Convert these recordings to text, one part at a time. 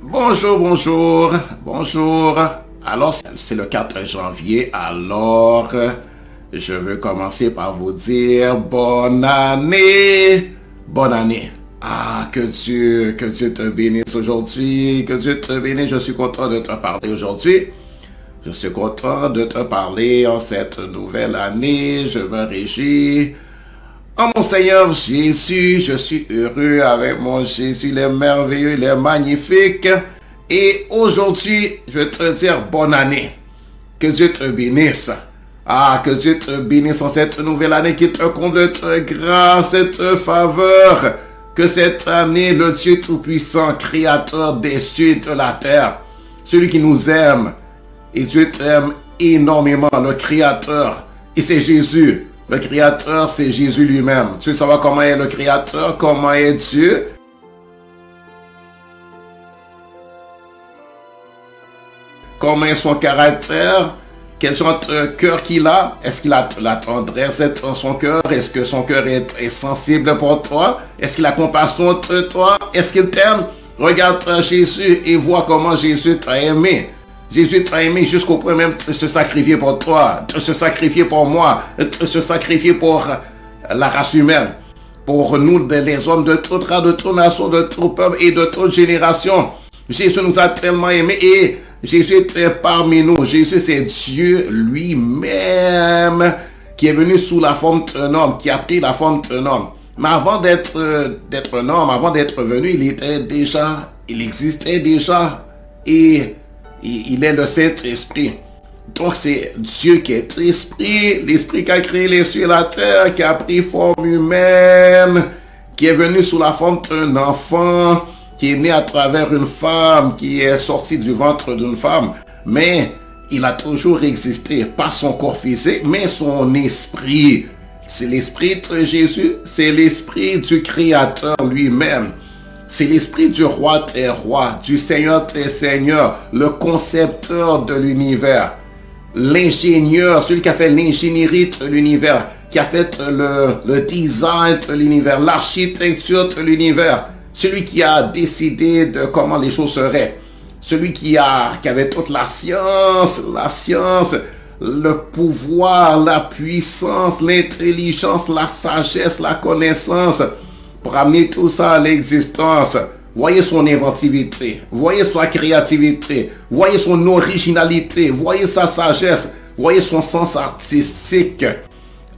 Bonjour. Alors, c'est le 4 janvier, alors je veux commencer par vous dire bonne année. Bonne année. Ah, que Dieu te bénisse aujourd'hui, que Dieu te bénisse. Je suis content de te parler aujourd'hui. Je suis content de te parler en cette nouvelle année. Je me réjouis. Oh mon Seigneur Jésus, je suis heureux avec mon Jésus, il est merveilleux, il est magnifique. Et aujourd'hui, je vais te dire bonne année. Que Dieu te bénisse. Ah, que Dieu te bénisse en cette nouvelle année qui te comble de grâce et de faveur. Que cette année, le Dieu Tout-Puissant, Créateur des cieux et de la terre, celui qui nous aime, et Dieu t'aime énormément, le Créateur, et c'est Jésus. Le Créateur, c'est Jésus lui-même. Tu veux savoir comment est le Créateur, comment est Dieu? Comment est son caractère? Quel genre de cœur qu'il a? Est-ce qu'il a la tendresse dans son cœur? Est-ce que son cœur est sensible pour toi? Est-ce qu'il a compassion de toi? Est-ce qu'il t'aime? Regarde Jésus et vois comment Jésus t'a aimé. Jésus t'a aimé jusqu'au point même de se sacrifier pour toi, de se sacrifier pour moi, de se sacrifier pour la race humaine, pour nous, les hommes de toute race, de toute nation, de tout peuple et de toute génération. Jésus nous a tellement aimés et Jésus était parmi nous. Jésus, c'est Dieu lui-même qui est venu sous la forme d'un homme, qui a pris la forme d'un homme. Mais avant d'être un homme, avant d'être venu, il existait déjà et il est le Saint-Esprit. Donc c'est Dieu qui est esprit, l'esprit qui a créé les cieux et la terre, qui a pris forme humaine, qui est venu sous la forme d'un enfant, qui est né à travers une femme, qui est sorti du ventre d'une femme. Mais il a toujours existé, pas son corps physique, mais son esprit. C'est l'esprit de Jésus, c'est l'esprit du Créateur lui-même. C'est l'esprit du roi des rois, du Seigneur des seigneurs, le concepteur de l'univers, l'ingénieur, celui qui a fait l'ingénierie de l'univers, qui a fait le design de l'univers, l'architecture de l'univers, celui qui a décidé de comment les choses seraient, celui qui avait toute la science, le pouvoir, la puissance, l'intelligence, la sagesse, la connaissance, pour amener tout ça à l'existence. Voyez son inventivité, voyez sa créativité, voyez son originalité, voyez sa sagesse, voyez son sens artistique.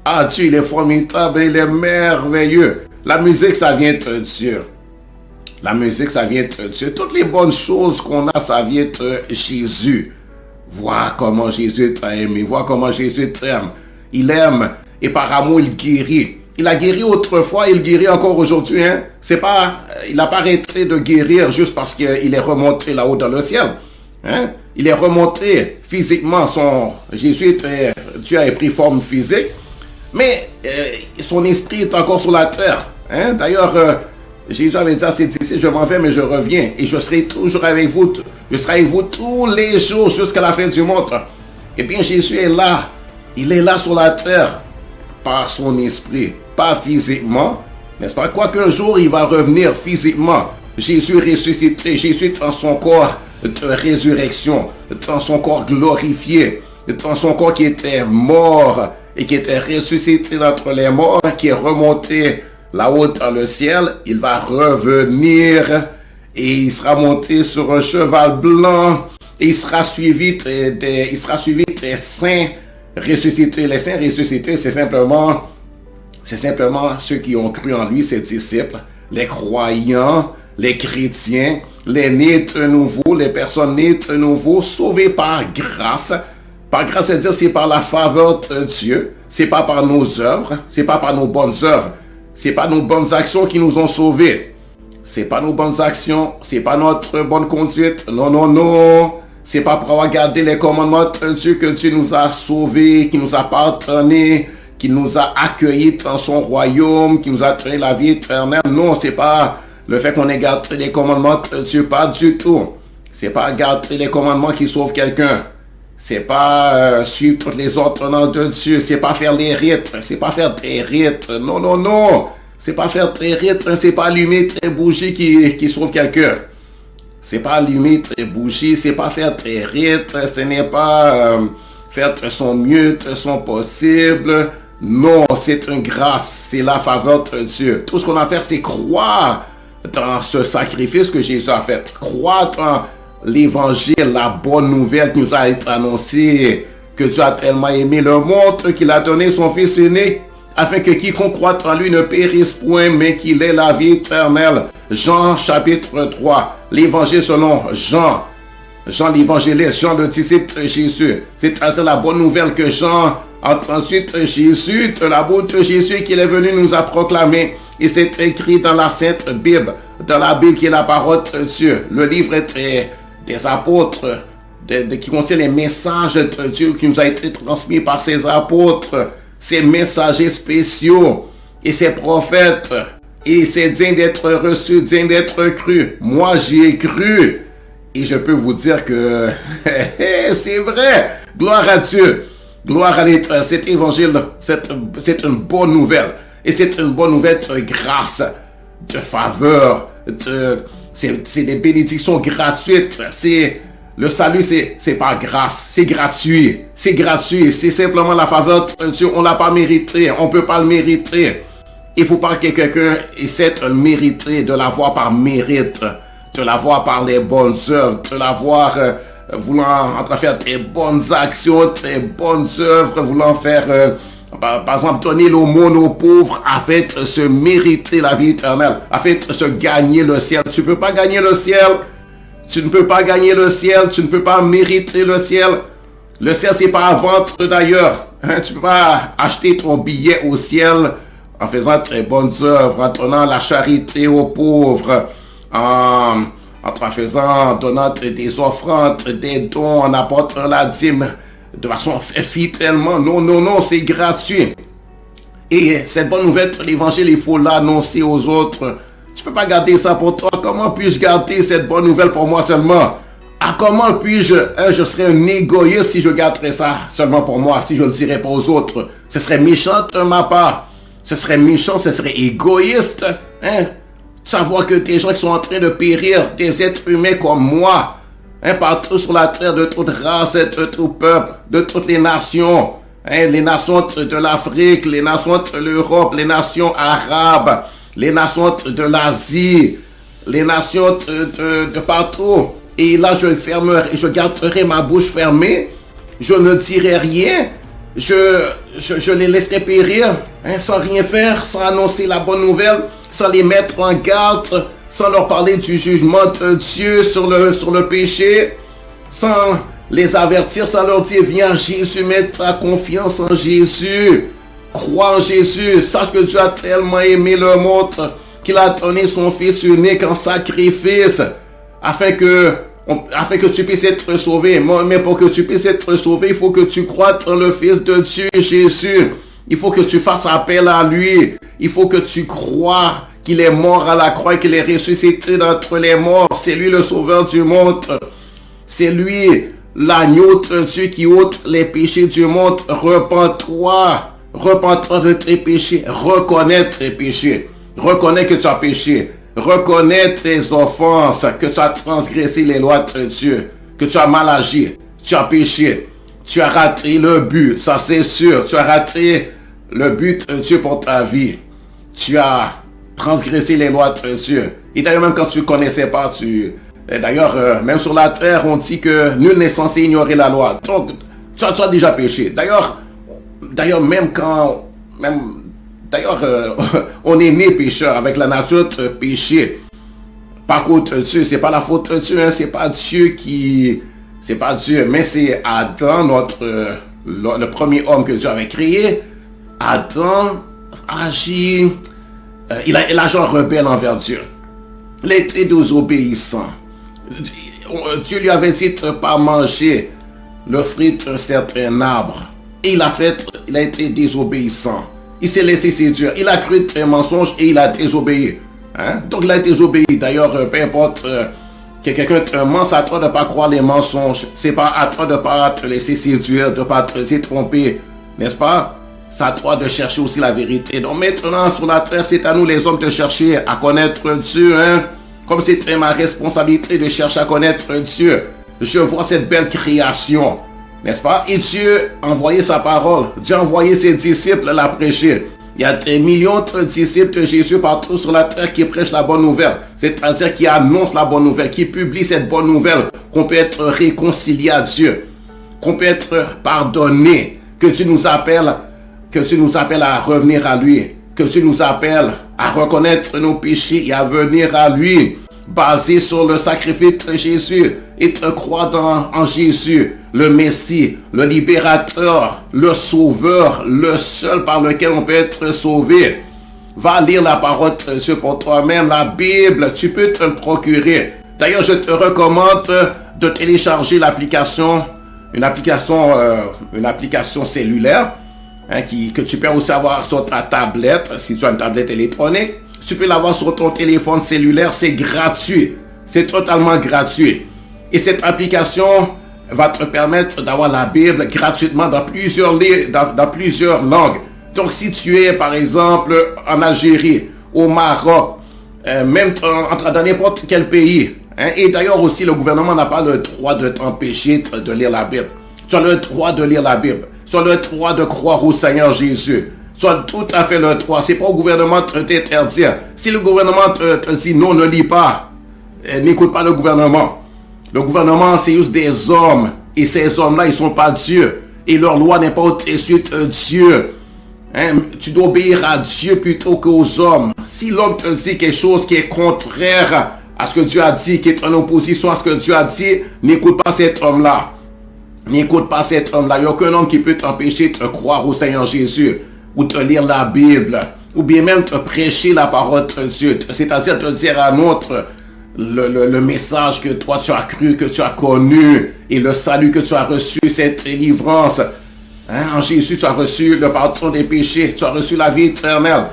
Ah, Dieu, il est formidable, il est merveilleux. La musique, ça vient de Dieu. La musique, ça vient de Dieu. Toutes les bonnes choses qu'on a, ça vient de Jésus. Vois comment Jésus t'a aimé, vois comment Jésus t'aime. Il aime et par amour, il guérit. Il a guéri autrefois, il guérit encore aujourd'hui. Hein? Il n'a pas arrêté de guérir juste parce qu'il est remonté là-haut dans le ciel. Hein? Il est remonté physiquement. Dieu a pris forme physique, mais son esprit est encore sur la terre. Hein? D'ailleurs, Jésus avait dit à ses disciples, je m'en vais, mais je reviens. Et je serai toujours avec vous. Je serai avec vous tous les jours jusqu'à la fin du monde. Et bien, Jésus est là. Il est là sur la terre par son esprit. Pas physiquement, n'est-ce pas? Quoiqu'un jour, il va revenir physiquement. Jésus ressuscité, Jésus dans son corps de résurrection, dans son corps glorifié, dans son corps qui était mort et qui était ressuscité d'entre les morts, qui est remonté là-haut dans le ciel. Il va revenir et il sera monté sur un cheval blanc et il sera suivi des saints ressuscités. Les saints ressuscités, c'est simplement ceux qui ont cru en lui, ses disciples, les croyants, les chrétiens, les nés de nouveau, les personnes nées de nouveau, sauvées par grâce. Par grâce, c'est-à-dire c'est par la faveur de Dieu, c'est pas par nos œuvres, c'est pas par nos bonnes œuvres, c'est pas nos bonnes actions qui nous ont sauvés. C'est pas nos bonnes actions, c'est pas notre bonne conduite, non. C'est pas pour avoir gardé les commandements de Dieu que Dieu nous a sauvés, qui nous a pardonnés, qui nous a accueillis dans son royaume, qui nous a donné la vie éternelle. Non, c'est pas le fait qu'on ait gardé les commandements de Dieu, pas du tout. C'est pas garder les commandements qui sauvent quelqu'un. C'est pas suivre toutes les ordonnances de Dieu. C'est pas faire les rites. C'est pas faire des rites. Non. C'est pas faire des rites. C'est pas allumer des bougies qui sauvent quelqu'un. C'est pas allumer tes bougies, c'est pas faire tes rites, ce n'est pas faire son mieux, son possible. Non, c'est une grâce, c'est la faveur de Dieu. Tout ce qu'on a à faire, c'est croire dans ce sacrifice que Jésus a fait. Croire dans l'évangile, la bonne nouvelle qui nous a été annoncée, que Dieu a tellement aimé le monde qu'il a donné son Fils unique, afin que quiconque croit en lui ne périsse point, mais qu'il ait la vie éternelle. Jean chapitre 3, l'évangile selon Jean. Jean l'évangéliste, Jean le disciple de Jésus. C'est la bonne nouvelle que Jean a ensuite Jésus, de la bouche de Jésus qu'il est venu nous a proclamé. Et c'est écrit dans la Sainte Bible, dans la Bible qui est la parole de Dieu. Le livre des apôtres, qui contient les messages de Dieu qui nous a été transmis par ces apôtres, ces messagers spéciaux et ces prophètes. Et c'est digne d'être reçu, digne d'être cru. Moi, j'y ai cru. Et je peux vous dire que c'est vrai. Gloire à Dieu. Gloire à l'Éternel. Cet évangile, c'est une bonne nouvelle. Et c'est une bonne nouvelle de grâce, de faveur. C'est des bénédictions gratuites. Le salut, c'est pas grâce. C'est gratuit. C'est gratuit. C'est simplement la faveur de Dieu. On l'a pas mérité. On peut pas le mériter. Il faut pas que quelqu'un essaie de le mériter, de l'avoir par mérite, de l'avoir par les bonnes œuvres, de l'avoir voulant en train de faire des bonnes actions, des bonnes œuvres, voulant faire, par exemple, donner l'aumône aux pauvres afin de se mériter la vie éternelle, afin de se gagner le ciel. Tu peux pas gagner le ciel. Tu ne peux pas gagner le ciel. Tu ne peux pas mériter le ciel. Le ciel, c'est pas à vendre d'ailleurs. Hein? Tu peux pas acheter ton billet au ciel en faisant très bonnes œuvres, en donnant la charité aux pauvres, en donnant des offrandes, des dons, en apportant la dîme de façon fidèlement. Non, c'est gratuit. Et cette bonne nouvelle de l'évangile, il faut l'annoncer aux autres. Tu peux pas garder ça pour toi. Comment puis-je garder cette bonne nouvelle pour moi seulement? Comment puis-je, je serais un égoïste si je garderais ça seulement pour moi, si je ne le dirais pas aux autres. Ce serait méchant de ma part. Ce serait méchant, ce serait égoïste, savoir que des gens qui sont en train de périr, des êtres humains comme moi, partout sur la terre, de toute race, de tout peuple, de toutes les nations, les nations de l'Afrique, les nations de l'Europe, les nations arabes, les nations de l'Asie, les nations de partout. Et là, je garderai ma bouche fermée, je ne dirai rien. Je les laisserai périr, sans rien faire, sans annoncer la bonne nouvelle, sans les mettre en garde, sans leur parler du jugement de Dieu sur le péché, sans les avertir, sans leur dire, viens Jésus, mets ta confiance en Jésus, crois en Jésus, sache que Dieu a tellement aimé le monde qu'il a donné son Fils unique en sacrifice, afin que tu puisses être sauvé. Mais pour que tu puisses être sauvé, il faut que tu crois dans le Fils de Dieu, Jésus. Il faut que tu fasses appel à lui. Il faut que tu crois qu'il est mort à la croix, qu'il est ressuscité d'entre les morts. C'est lui le sauveur du monde. C'est lui l'agneau de Dieu qui ôte les péchés du monde. Repens-toi. Repens-toi de tes péchés. Reconnais tes péchés. Reconnais que tu as péché. Reconnais tes offenses, que tu as transgressé les lois de Dieu, que tu as mal agi, tu as péché, tu as raté le but, ça c'est sûr, tu as raté le but de Dieu pour ta vie, tu as transgressé les lois de Dieu. Et d'ailleurs, même quand tu ne connaissais pas, d'ailleurs, même sur la terre, on dit que nul n'est censé ignorer la loi. Donc, tu as déjà péché. D'ailleurs, on est né pécheur avec la nature de péché. Par contre, Dieu, c'est pas la faute de Dieu, c'est pas Dieu, mais c'est Adam, le premier homme que Dieu avait créé. Adam agit, il a agi rebelle envers Dieu. Il était désobéissant. Dieu lui avait dit de ne pas manger le fruit d'un certain arbre. Et il a été désobéissant. Il s'est laissé séduire. Il a cru ses mensonges et il a désobéi. Donc il a désobéi. D'ailleurs, peu importe que quelqu'un te ment, c'est à toi de ne pas croire les mensonges. C'est pas à toi de ne pas te laisser séduire, de ne pas te laisser tromper. N'est-ce pas? C'est à toi de chercher aussi la vérité. Donc maintenant, sur la terre, c'est à nous les hommes de chercher à connaître Dieu. comme c'était ma responsabilité de chercher à connaître Dieu. Je vois cette belle création, n'est-ce pas? Et Dieu a envoyé sa parole. Dieu a envoyé ses disciples la prêcher. Il y a des millions de disciples de Jésus partout sur la terre qui prêchent la bonne nouvelle. C'est-à-dire qui annoncent la bonne nouvelle, qui publient cette bonne nouvelle, qu'on peut être réconcilié à Dieu, qu'on peut être pardonné, que Dieu nous appelle à revenir à lui, que Dieu nous appelle à reconnaître nos péchés et à venir à lui, basé sur le sacrifice de Jésus, et te croire en Jésus, le Messie, le libérateur, le sauveur, le seul par lequel on peut être sauvé. Va lire la parole de Dieu pour toi-même, la Bible, tu peux te le procurer. D'ailleurs, je te recommande de télécharger l'application, une application cellulaire, que tu peux aussi avoir sur ta tablette, si tu as une tablette électronique. Tu peux l'avoir sur ton téléphone cellulaire, c'est gratuit. C'est totalement gratuit. Et cette application va te permettre d'avoir la Bible gratuitement dans plusieurs langues. Donc, si tu es, par exemple, en Algérie, au Maroc, même dans n'importe quel pays, et d'ailleurs aussi, le gouvernement n'a pas le droit de t'empêcher de lire la Bible. Tu as le droit de lire la Bible. Tu as le droit de croire au Seigneur Jésus. Tu as tout à fait le droit. C'est pas au gouvernement de t'interdire. Si le gouvernement te dit non, ne lis pas, n'écoute pas le gouvernement. Le gouvernement, c'est juste des hommes. Et ces hommes-là, ils sont pas Dieu. Et leur loi n'est pas au-dessus de Dieu. Tu dois obéir à Dieu plutôt qu'aux hommes. Si l'homme te dit quelque chose qui est contraire à ce que Dieu a dit, qui est en opposition à ce que Dieu a dit, n'écoute pas cet homme-là. N'écoute pas cet homme-là. Il n'y a aucun homme qui peut t'empêcher de croire au Seigneur Jésus, ou te lire la Bible, ou bien même te prêcher la parole de Dieu. C'est-à-dire te dire à un autre le message que toi tu as cru, que tu as connu, et le salut que tu as reçu, cette délivrance. En Jésus, tu as reçu le pardon des péchés, tu as reçu la vie éternelle,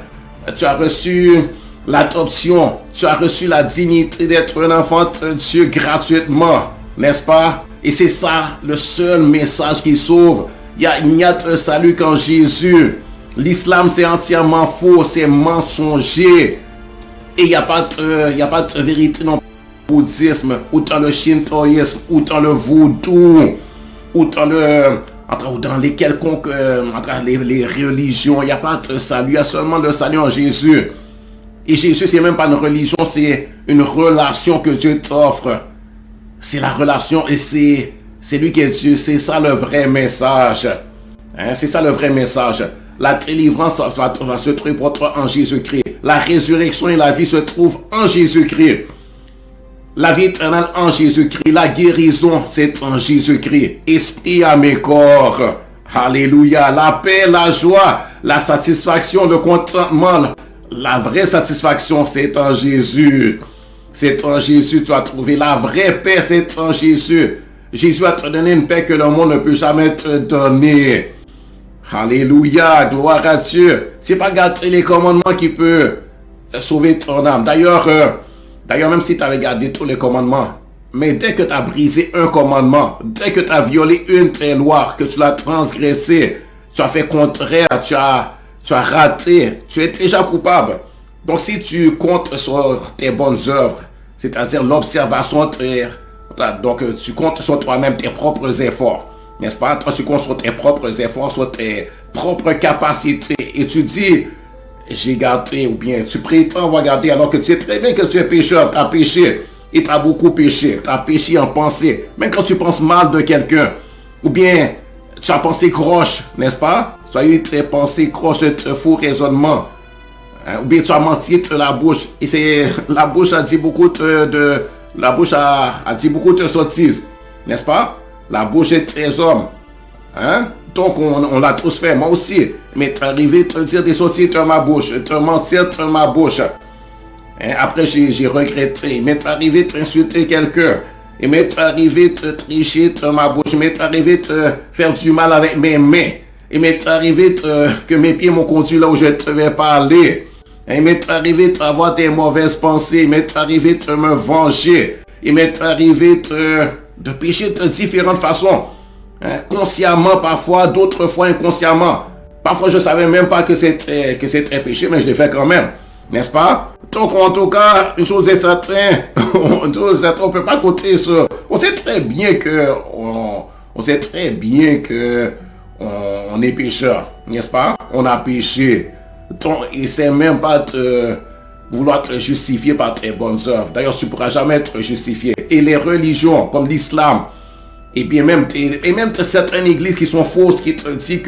tu as reçu l'adoption, tu as reçu la dignité d'être un enfant de Dieu gratuitement, n'est-ce pas? Et c'est ça le seul message qui sauve. Il n'y a de salut qu'en Jésus. L'islam, c'est entièrement faux, c'est mensonger. Et il n'y a pas de vérité dans le bouddhisme, ou dans le shintoïsme, ou dans le voodoo, ou dans les quelconques, les religions. Il n'y a pas de salut, il y a seulement le salut en Jésus. Et Jésus, c'est même pas une religion, c'est une relation que Dieu t'offre. C'est la relation et c'est lui qui est Dieu. C'est ça le vrai message. C'est ça le vrai message. La délivrance va se trouver pour toi en Jésus-Christ. La résurrection et la vie se trouvent en Jésus-Christ. La vie éternelle en Jésus-Christ. La guérison, c'est en Jésus-Christ. Esprit à mes corps. Alléluia. La paix, la joie, la satisfaction, le contentement. La vraie satisfaction, c'est en Jésus. C'est en Jésus, tu as trouvé la vraie paix, c'est en Jésus. Jésus a te donné une paix que le monde ne peut jamais te donner. Alléluia, gloire à Dieu. C'est pas garder les commandements qui peut sauver ton âme. D'ailleurs, même si tu avais gardé tous les commandements, mais dès que tu as brisé un commandement, dès que tu as violé une de tes lois, que tu l'as transgressé, tu as fait contraire, tu as raté, tu es déjà coupable. Donc si tu comptes sur tes bonnes œuvres, c'est-à-dire l'observation, donc tu comptes sur toi-même tes propres efforts, n'est-ce pas? Toi tu comptes sur tes propres efforts, sur tes propres capacités, et tu dis, j'ai gardé, ou bien tu prétends avoir gardé, alors que tu sais très bien que tu es pécheur, tu as péché, et tu as beaucoup péché, tu as péché en pensée, même quand tu penses mal de quelqu'un, ou bien tu as pensé croche, n'est-ce pas? Tu as eu tes pensées croches, de faux raisonnements. Ou bien tu as menti de la bouche. Et c'est la bouche a dit beaucoup a dit beaucoup de sottises, n'est-ce pas? La bouche est très homme. Donc on l'a tous fait, moi aussi. Mais t'es arrivé de te dire des sottises de ma bouche, de te mentir de ma bouche. Après j'ai regretté. Il m'est arrivé de t'insulter quelqu'un. Il m'est arrivé de tricher de ma bouche. Il m'est arrivé de faire du mal avec mes mains. Il m'est arrivé que mes pieds m'ont conduit là où je ne devais pas aller. Il m'est arrivé d'avoir des mauvaises pensées. Il m'est arrivé de me venger. Il m'est arrivé de pécher de différentes façons. Consciemment parfois, d'autres fois inconsciemment. Parfois je ne savais même pas que c'était péché, mais je l'ai fait quand même. N'est-ce pas? Donc, en tout cas, une chose est certaine, on ne peut pas compter sur... On sait très bien que... On sait très bien que... On est pécheur, n'est-ce pas? On a péché. Donc, et c'est même pas vouloir te justifier par tes bonnes œuvres. D'ailleurs, tu ne pourras jamais être justifié. Et les religions, comme l'islam, et bien même certaines églises qui sont fausses, qui te disent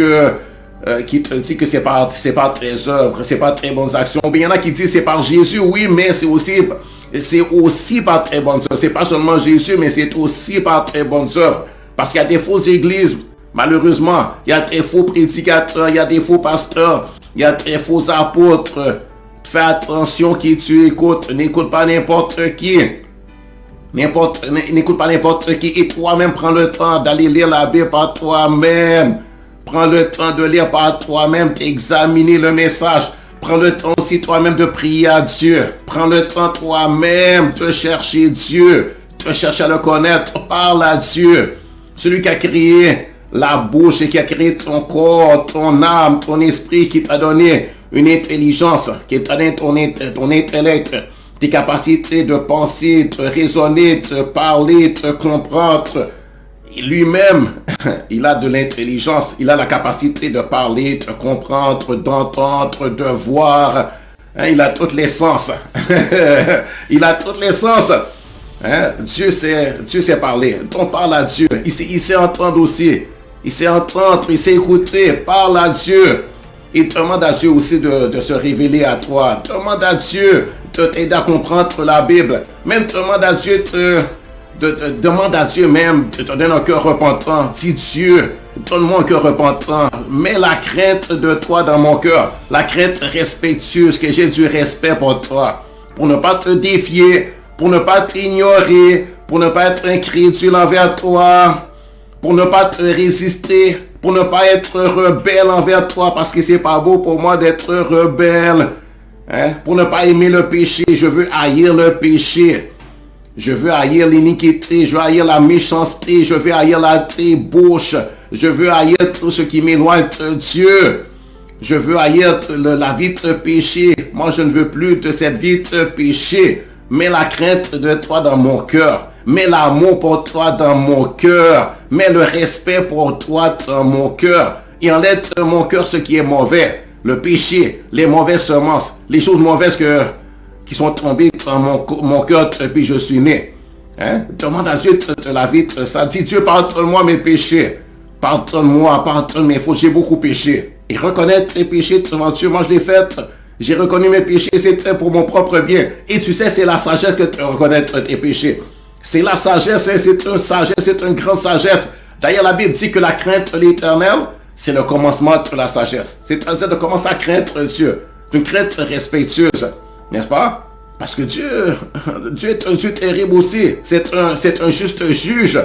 que c'est pas tes œuvres, c'est pas tes bonnes actions. Ou bien il y en a qui disent c'est par Jésus, oui, mais c'est aussi par tes bonnes œuvres. C'est pas seulement Jésus, mais c'est aussi par tes bonnes œuvres. Parce qu'il y a des fausses églises, malheureusement. Il y a des faux prédicateurs, il y a des faux pasteurs, il y a des faux apôtres. Fais attention qui tu écoutes. N'écoute pas n'importe qui. N'écoute pas n'importe qui. Et toi-même, prends le temps d'aller lire la Bible par toi-même. Prends le temps de lire par toi-même, d'examiner le message. Prends le temps aussi toi-même de prier à Dieu. Prends le temps toi-même de chercher Dieu. De chercher à le connaître. Parle à Dieu. Celui qui a créé la bouche et qui a créé ton corps, ton âme, ton esprit, qui t'a donné une intelligence, qui t'a donné ton intellect, tes capacités de penser, de raisonner, de parler, de comprendre. Lui-même, il a de l'intelligence, il a la capacité de parler, de comprendre, d'entendre, de voir. Il a toutes les sens. Il a toutes les sens. Dieu sait parler. Donc parle à Dieu. Il sait entendre aussi. Il sait entendre, il sait écouter. Parle à Dieu. Et demande à Dieu aussi de se révéler à toi. Demande à Dieu de t'aider à comprendre la Bible. Même demande à Dieu demande à Dieu même de te donner un cœur repentant. Dis Dieu, donne-moi un cœur repentant. Mets la crainte de toi dans mon cœur. La crainte respectueuse, que j'ai du respect pour toi. Pour ne pas te défier, pour ne pas t'ignorer, pour ne pas être incrédule envers toi, pour ne pas te résister, pour ne pas être rebelle envers toi, parce que c'est pas beau pour moi d'être rebelle. Pour ne pas aimer le péché, je veux haïr le péché. Je veux haïr l'iniquité, je veux haïr la méchanceté, je veux haïr la débauche, je veux haïr tout ce qui m'éloigne de Dieu. Je veux haïr la vie de péché. Moi, je ne veux plus de cette vie de péché. Mets la crainte de toi dans mon cœur. Mets l'amour pour toi dans mon cœur. Mets le respect pour toi dans mon cœur. Et enlève de mon cœur ce qui est mauvais. Le péché, les mauvaises semences, les choses mauvaises qui sont tombées dans mon cœur depuis que je suis né. Demande à Dieu de la vie. Ça dit, Dieu, pardonne-moi mes péchés. Pardonne-moi, pardonne mes fautes. J'ai beaucoup péché. Et reconnaître tes péchés devant Dieu, moi je l'ai fait. J'ai reconnu mes péchés, c'était pour mon propre bien. Et tu sais, c'est la sagesse que de reconnaître tes péchés. C'est la sagesse, c'est une sagesse, c'est une grande sagesse. D'ailleurs, la Bible dit que la crainte de l'Éternel, c'est le commencement de la sagesse. C'est-à-dire de commencer à craindre Dieu. Une crainte respectueuse, n'est-ce pas? Parce que Dieu est un Dieu terrible aussi. C'est un juste juge.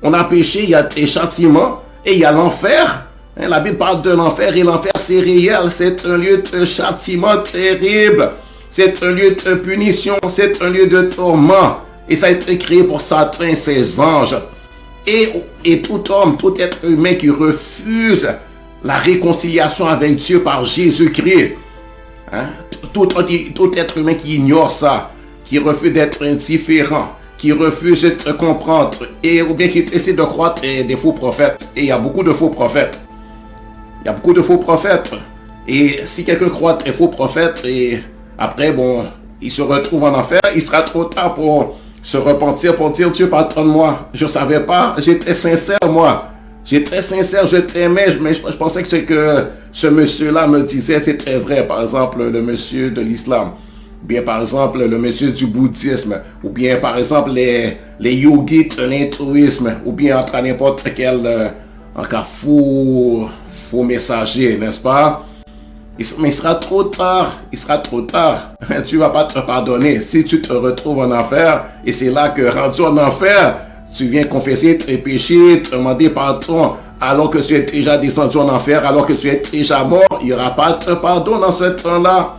On a péché, il y a des châtiments et il y a l'enfer. La Bible parle de l'enfer et l'enfer c'est réel. C'est un lieu de châtiment terrible. C'est un lieu de punition. C'est un lieu de tourment. Et ça a été créé pour Satan et ses anges. Et tout homme, tout être humain qui refuse la réconciliation avec Dieu par Jésus-Christ. Tout être humain qui ignore ça, qui refuse d'être indifférent, qui refuse de comprendre, ou bien qui essaie de croire des faux prophètes. Et il y a beaucoup de faux prophètes. Il y a beaucoup de faux prophètes. Et si quelqu'un croit des faux prophètes, et après, il se retrouve en enfer, il sera trop tard pour se repentir, pour dire, Dieu, pardonne-moi. Je ne savais pas, j'étais sincère, moi. J'étais sincère, je t'aimais, mais je pensais que ce que ce monsieur-là me disait, c'était vrai. Par exemple, le monsieur de l'islam. Ou bien, par exemple, le monsieur du bouddhisme. Ou bien, par exemple, les yogis de l'hindouisme. Ou bien, entre n'importe quel faux messager, n'est-ce pas? Mais il sera trop tard. Il sera trop tard. Tu ne vas pas te pardonner. Si tu te retrouves en enfer, et c'est là que, rendu en enfer, tu viens confesser tes péchés, te demander pardon, alors que tu es déjà descendu en enfer, alors que tu es déjà mort, il n'y aura pas de pardon dans ce temps-là.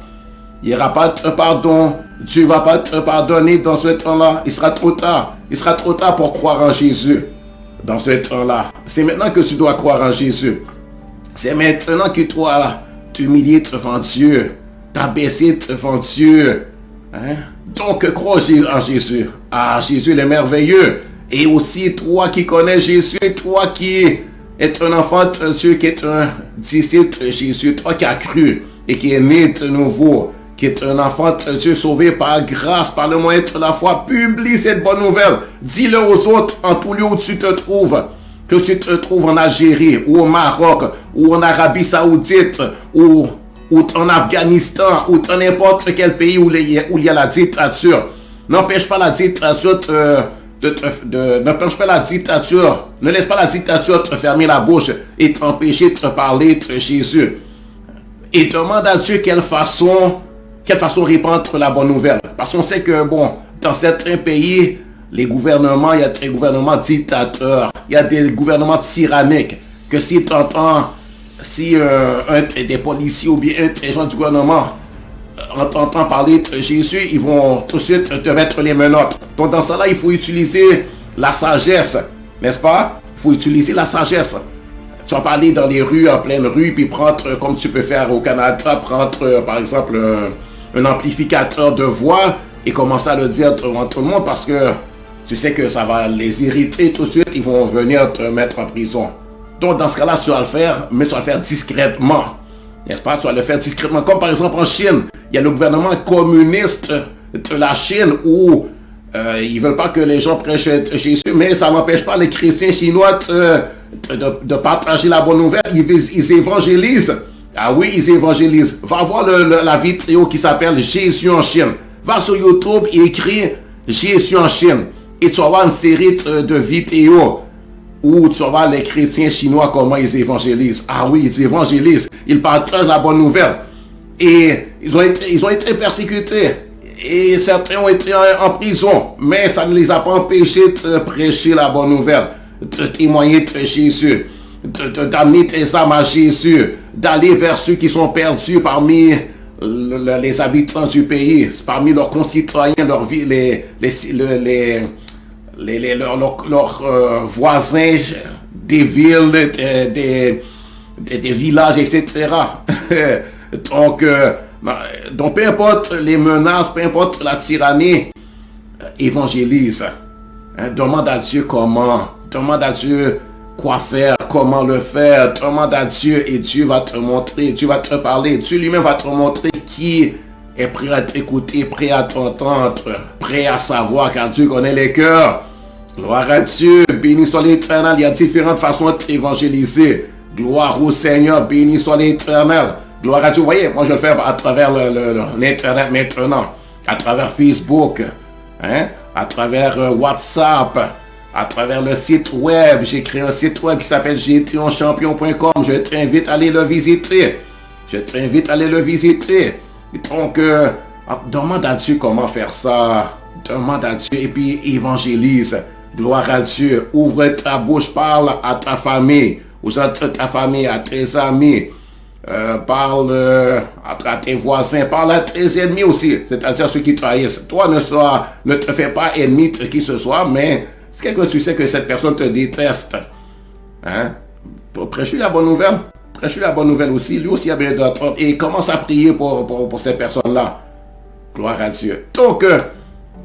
Il n'y aura pas de pardon. Dieu ne va pas te pardonner dans ce temps-là. Il sera trop tard. Il sera trop tard pour croire en Jésus dans ce temps-là. C'est maintenant que tu dois croire en Jésus. C'est maintenant que tu dois t'humilier devant Dieu, t'abaisser devant Dieu. Hein? Donc, crois en Jésus. Ah, Jésus, il est merveilleux. Et aussi, toi qui connais Jésus, toi qui es un enfant de Dieu, qui est un disciple de Jésus, toi qui as cru et qui est né de nouveau, qui est un enfant de Dieu sauvé par grâce, par le moyen de la foi, publie cette bonne nouvelle. Dis-le aux autres en tout lieu où tu te trouves. Que tu te trouves en Algérie, ou au Maroc, ou en Arabie Saoudite, ou en Afghanistan, ou dans n'importe quel pays où il y a la dictature. N'empêche pas la dictature n'empêche pas la dictature, ne laisse pas la dictature te fermer la bouche et t'empêcher de te parler de Jésus. Et demande à Dieu quelle façon répandre la bonne nouvelle. Parce qu'on sait que, bon, dans certains pays, les gouvernements, il y a des gouvernements dictateurs, il y a des gouvernements tyranniques, que si tu entends, si un des policiers ou bien un des gens du gouvernement entend parler de Jésus, ils vont tout de suite te mettre les menottes. Donc dans ça là, il faut utiliser la sagesse, n'est-ce pas? Il faut utiliser la sagesse. Tu vas pas aller dans les rues, en pleine rue, puis prendre, comme tu peux faire au Canada, prendre par exemple un amplificateur de voix et commencer à le dire devant tout le monde parce que tu sais que ça va les irriter tout de suite, ils vont venir te mettre en prison. Donc dans ce cas-là, tu vas le faire, mais tu vas le faire discrètement. N'est-ce pas? Tu vas le faire discrètement. Comme par exemple en Chine, il y a le gouvernement communiste de la Chine où ils veulent pas que les gens prêchent Jésus, mais ça n'empêche pas les chrétiens chinois de partager la bonne nouvelle. Ils évangélisent. Ah oui, ils évangélisent. Va voir la vidéo qui s'appelle Jésus en Chine. Va sur YouTube et écris Jésus en Chine. Et tu vas voir une série de vidéos où tu vas voir les chrétiens chinois comment ils évangélisent. Ah oui, ils évangélisent. Ils partagent la bonne nouvelle. Et ils ont été persécutés. Et certains ont été en prison. Mais ça ne les a pas empêchés de prêcher la bonne nouvelle, de témoigner de Jésus, d'amener tes âmes à Jésus, d'aller vers ceux qui sont perdus parmi les habitants du pays, parmi leurs concitoyens, leurs voisins des villes, des villages, etc. Donc, peu importe les menaces, peu importe la tyrannie, évangélise. Demande à Dieu comment, demande à Dieu quoi faire, comment le faire, demande à Dieu et Dieu va te montrer, Dieu va te parler, Dieu lui-même va te montrer qui est prêt à t'écouter, prêt à t'entendre, prêt à savoir, car Dieu connaît les cœurs. Gloire à Dieu, béni soit l'Éternel. Il y a différentes façons de t'évangéliser. Gloire au Seigneur, béni soit l'Éternel. Gloire à Dieu. Vous voyez, moi je le fais à travers l'Internet maintenant, à travers Facebook, à travers WhatsApp, à travers le site web. J'ai créé un site web qui s'appelle gtionchampion.com. Je t'invite à aller le visiter. Donc, demande à Dieu comment faire ça. Demande à Dieu et puis évangélise. Gloire à Dieu. Ouvre ta bouche, parle à ta famille, aux autres de ta famille, à tes amis. Parle à tes voisins, parle à tes ennemis aussi, c'est-à-dire ceux qui trahissent. Toi, ne te fais pas ennemi de qui ce soit, mais c'est que tu sais que cette personne te déteste. Prêche-lui la bonne nouvelle. Prêche-lui la bonne nouvelle aussi. Lui aussi a besoin d'entendre. Et commence à prier pour cette personne-là. Gloire à Dieu. Donc,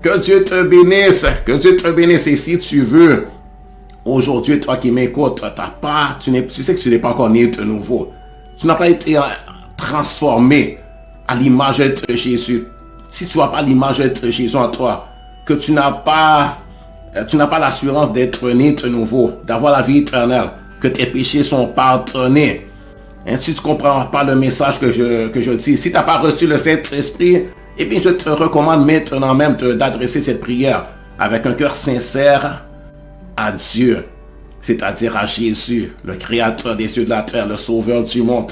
que Dieu te bénisse. Que Dieu te bénisse. Et si tu veux, aujourd'hui, toi qui m'écoutes, tu sais que tu n'es pas encore né de nouveau. Tu n'as pas été transformé à l'image de Jésus. Si tu n'as pas l'image de Jésus en toi, que tu n'as pas l'assurance d'être né de nouveau, d'avoir la vie éternelle, que tes péchés sont pardonnés. Si tu ne comprends pas le message que je dis, si tu n'as pas reçu le Saint-Esprit, eh bien, je te recommande maintenant même d'adresser cette prière avec un cœur sincère à Dieu. C'est-à-dire à Jésus, le Créateur des cieux et de la terre, le Sauveur du monde.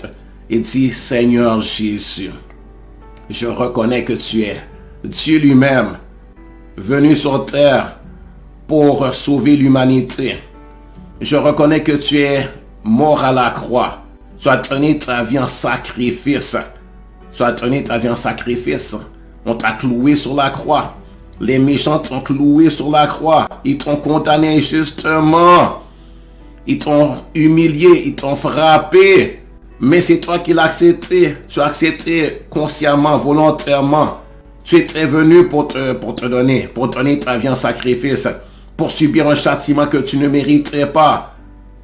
Et dis, Seigneur Jésus, je reconnais que tu es Dieu lui-même, venu sur terre pour sauver l'humanité. Je reconnais que tu es mort à la croix. Tu as donné ta vie en sacrifice. On t'a cloué sur la croix. Les méchants t'ont cloué sur la croix. Ils t'ont condamné injustement. Ils t'ont humilié, ils t'ont frappé. Mais c'est toi qui l'as accepté. Tu as accepté consciemment, volontairement. Tu étais venu pour te donner ta vie en sacrifice, pour subir un châtiment que tu ne mériterais pas,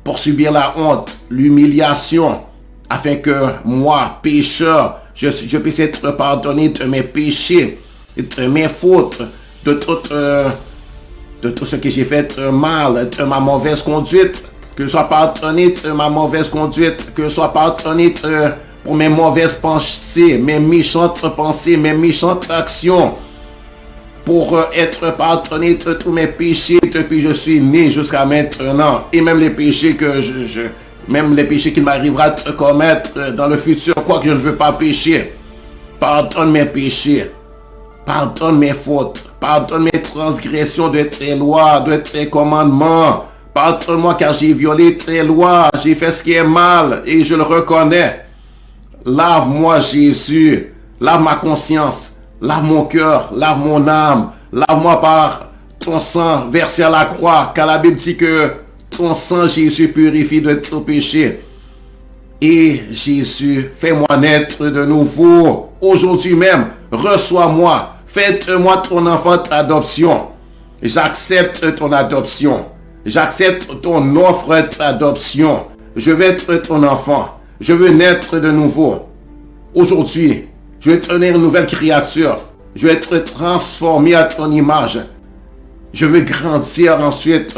pour subir la honte, l'humiliation, afin que moi, pécheur, je puisse être pardonné de mes péchés, de mes fautes, de tout ce que j'ai fait de mal, de ma mauvaise conduite, que je sois pardonné de ma mauvaise conduite, que je sois pardonné pour mes mauvaises pensées, mes méchantes pensées, mes méchantes actions, pour être pardonné de tous mes péchés depuis que je suis né jusqu'à maintenant, et même les péchés même les péchés qu'il m'arrivera de commettre dans le futur, quoique je ne veux pas pécher. Pardonne mes péchés, pardonne mes fautes, pardonne mes transgressions de tes lois, de tes commandements. Pardonne-moi car j'ai violé tes lois, j'ai fait ce qui est mal et je le reconnais. Lave-moi Jésus, lave ma conscience, lave mon cœur, lave mon âme, lave-moi par ton sang versé à la croix, car la Bible dit que ton sang Jésus purifie de tout péché. Et Jésus, fais-moi naître de nouveau. Aujourd'hui même, reçois-moi, fais-moi ton enfant d'adoption. J'accepte ton adoption. J'accepte ton offre d'adoption. Je veux être ton enfant. Je veux naître de nouveau. Aujourd'hui, je veux devenir une nouvelle créature. Je veux être transformé à ton image. Je veux grandir ensuite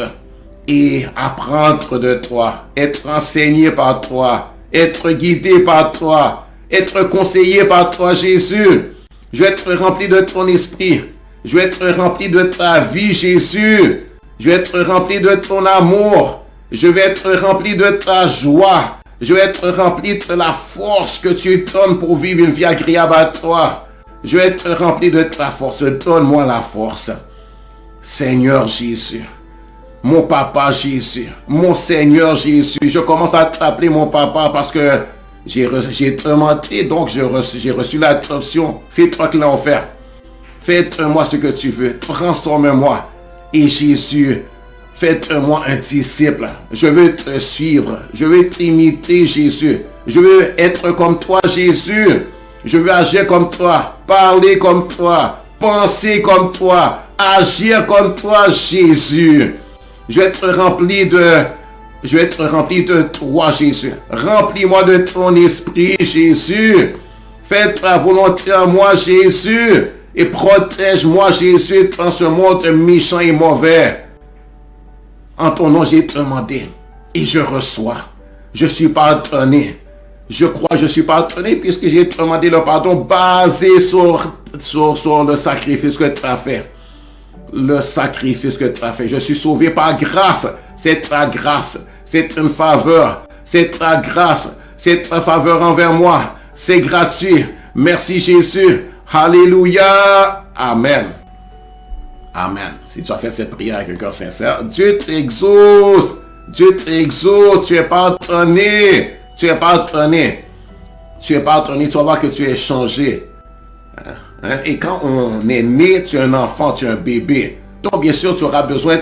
et apprendre de toi, être enseigné par toi, être guidé par toi, être conseillé par toi, Jésus. Je veux être rempli de ton esprit. Je veux être rempli de ta vie, Jésus. Je veux être rempli de ton amour. Je veux être rempli de ta joie. Je veux être rempli de la force que tu donnes pour vivre une vie agréable à toi. Je veux être rempli de ta force. Donne-moi la force. Seigneur Jésus. Mon papa Jésus. Mon Seigneur Jésus. Je commence à t'appeler mon papa parce que j'ai demandé, donc j'ai reçu l'adoption. C'est toi qui l'as offert. Fais-moi ce que tu veux. Transforme-moi. Et Jésus, fais-moi un disciple. Je veux te suivre. Je veux t'imiter, Jésus. Je veux être comme toi, Jésus. Je veux agir comme toi. Parler comme toi. Penser comme toi. Agir comme toi, Jésus. Je vais être rempli de toi, Jésus. Remplis-moi de ton esprit, Jésus. Fais ta volonté en moi, Jésus. Et protège-moi, Jésus, dans ce monde méchant et mauvais. En ton nom, j'ai demandé et je reçois. Je suis pardonné. Je crois que je suis pardonné puisque j'ai demandé le pardon basé sur le sacrifice que tu as fait. Le sacrifice que tu as fait. Je suis sauvé par grâce. C'est ta grâce. C'est une faveur. C'est ta grâce. C'est ta faveur envers moi. C'est gratuit. Merci Jésus. Alléluia. Amen. Amen. Si tu as fait cette prière avec un cœur sincère, Dieu t'exauce. Dieu t'exauce. Tu es pardonné. Tu es pardonné. Tu es pardonné. Tu vas voir que tu es changé. Et quand on est né, tu es un enfant, tu es un bébé. Donc bien sûr, tu auras besoin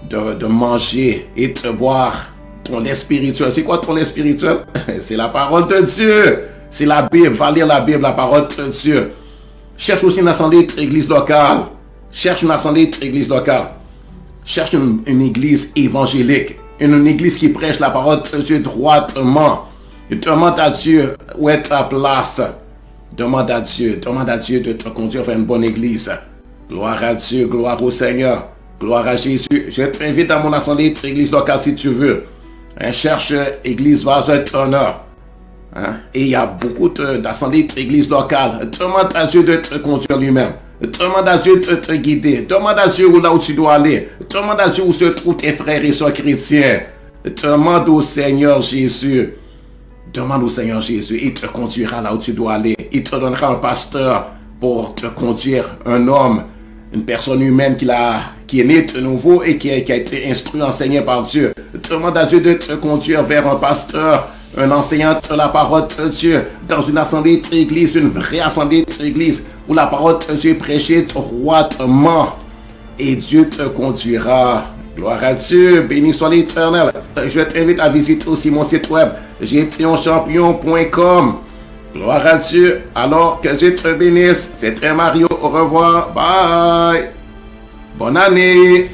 de manger et de boire ton lait spirituel. C'est quoi ton lait spirituel? C'est la parole de Dieu. C'est la Bible. Va lire la Bible, la parole de Dieu. Cherche aussi une assemblée d'église locale. Cherche une assemblée d'église locale. Cherche une église évangélique. Une église qui prêche la parole de Dieu droitement. Et demande à Dieu où est ta place. Demande à Dieu de te conduire vers une bonne église. Gloire à Dieu, gloire au Seigneur, gloire à Jésus. Je t'invite dans mon assemblée d'église locale si tu veux. Cherche église Vase d'honneur. Et il y a beaucoup d'assemblées d'église locale. Demande à Dieu de te conduire lui-même. Demande à Dieu de te guider. Demande à Dieu là où tu dois aller. Demande à Dieu où se trouvent tes frères et sœurs chrétiens. Demande au Seigneur Jésus. Demande au Seigneur Jésus, il te conduira là où tu dois aller. Il te donnera un pasteur pour te conduire, un homme, une personne humaine qui est née de nouveau et qui a été instruit, enseigné par Dieu. Demande à Dieu de te conduire vers un pasteur, un enseignant de la parole de Dieu, dans une assemblée d'église, une vraie assemblée d'église, où la parole de Dieu est prêchée droitement. Et Dieu te conduira. Gloire à Dieu, béni soit l'Éternel. Je t'invite à visiter aussi mon site web, gétionchampion.com. Gloire à Dieu. Alors, que Dieu te bénisse. C'était Mario. Au revoir. Bye. Bonne année.